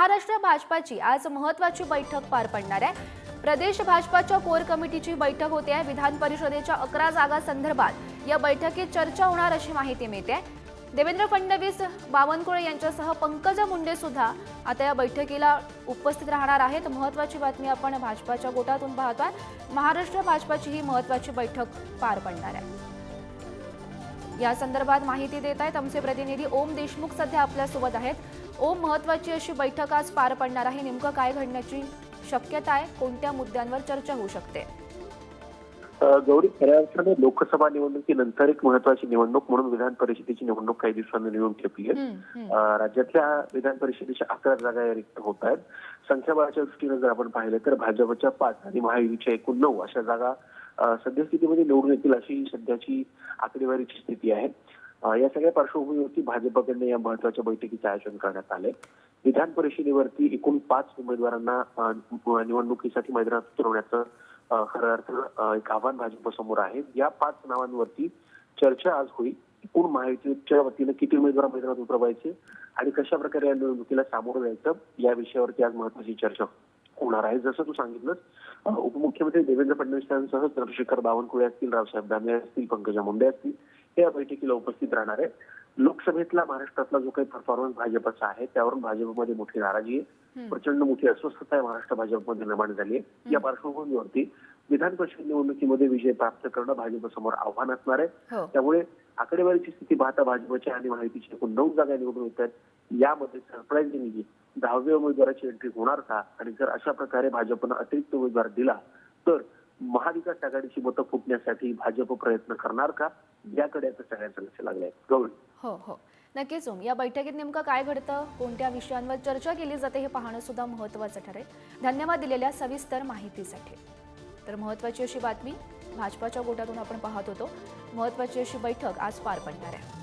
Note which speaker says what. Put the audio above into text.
Speaker 1: महाराष्ट्र भाजपाची आज महत्त्वाची बैठक पार पडणार आहे। प्रदेश भाजपाच्या कोर कमिटीची बैठक होते आहे। विधान परिषदेच्या 11 जागा संदर्भात या बैठकीत चर्चा होणार अशी माहिती मिळते। देवेंद्र फडणवीस, बावनकुळे यांच्यासह पंकजा मुंडे सुद्धा आता या बैठकीला उपस्थित राहणार आहेत। महत्त्वाची बातमी आपण भाजपाच्या गोटातून पाहतोय। महाराष्ट्र भाजपाची ही महत्त्वाची बैठक पार पडणार आहे। या संदर्भात माहिती देत आहेत आमचे प्रतिनिधी ओम देशमुख सध्या आपल्या सोबत आहेत। ओम, महत्त्वाची अशी बैठक आज पार पडणार आहे, नेमकं काय घडण्याची शक्यता आहे, कोणत्या मुद्द्यांवर चर्चा होऊ शकते?
Speaker 2: गौरी, खऱ्या अर्थाने लोकसभा निवडणुकीनंतर एक महत्वाची निवडणूक म्हणून विधान परिषदेची निवडणूक काही दिवसांनी निवडून ठेपली आहे। राज्यातल्या विधान परिषदेच्या 11 जागा या रिक्त होत आहेत। संख्याबळाच्या दृष्टीने जर आपण पाहिलं तर भाजपच्या 5 आणि महायुतीच्या एकूण 9 अशा जागा सद्यस्थितीमध्ये निवडून येतील अशी सध्याची आकडेवारीची स्थिती आहे। या सगळ्या पार्श्वभूमीवरती भाजपकडून या महत्वाच्या बैठकीचं आयोजन करण्यात आलंय। विधान परिषदेवरती एकूण 5 उमेदवारांना निवडणुकीसाठी मैदानात उतरवण्याचं खरं अर्थ एक आव्हान भाजपसमोर आहे। या 5 नावांवरती चर्चा आज होईल। एकूण महायुतीच्या वतीने किती उमेदवार मैदानात उतरवायचे आणि कशा प्रकारे या निवडणुकीला सामोरं जायचं या विषयावरती आज महत्वाची चर्चा होणार आहे। जसं तू सांगितलंस, उपमुख्यमंत्री देवेंद्र फडणवीस यांसह चंद्रशेखर बावनकुळे असतील, रावसाहेब दानवे असतील, पंकजा मुंडे असतील, हे या बैठकीला उपस्थित राहणार आहे। लोकसभेतला महाराष्ट्रातला जो काही परफॉर्मन्स भाजपचा आहे त्यावरून भाजपमध्ये मोठी नाराजी आहे, प्रचंड मोठी अस्वस्थता आहे महाराष्ट्र भाजपमध्ये निर्माण झाली आहे। या पार्श्वभूमीवरती विधान परिषद निवडणुकीमध्ये विजय प्राप्त करणं भाजपसमोर आव्हान असणार आहे। त्यामुळे आकडेवारीची स्थिती पाहता भाजपच्या आणि महायुतीच्या एकूण 9 जागा निवडून येत आहेत। यामध्ये सरप्राईजिंगली 10व्या उमेदवाराची एंट्री होणार का, आणि जर अशा प्रकारे भाजपनं अतिरिक्त उमेदवार दिला तर महाविकास आघाडीची मतं फुटण्यासाठी भाजप प्रयत्न करणार का, याकडे आता सगळ्यांचं लक्ष लागलंय। गौरी,
Speaker 1: हो, नक्कीच ओम, या बैठकीत नेमकं काय घडतं, कोणत्या विषयांवर चर्चा केली जाते हे पाहणं सुद्धा महत्त्वाचं ठरेल। धन्यवाद दिलेल्या सविस्तर माहितीसाठी। तर महत्त्वाची अशी बातमी भाजपाच्या गोटातून आपण पाहत होतो। महत्त्वाची अशी बैठक आज पार पडणार आहे।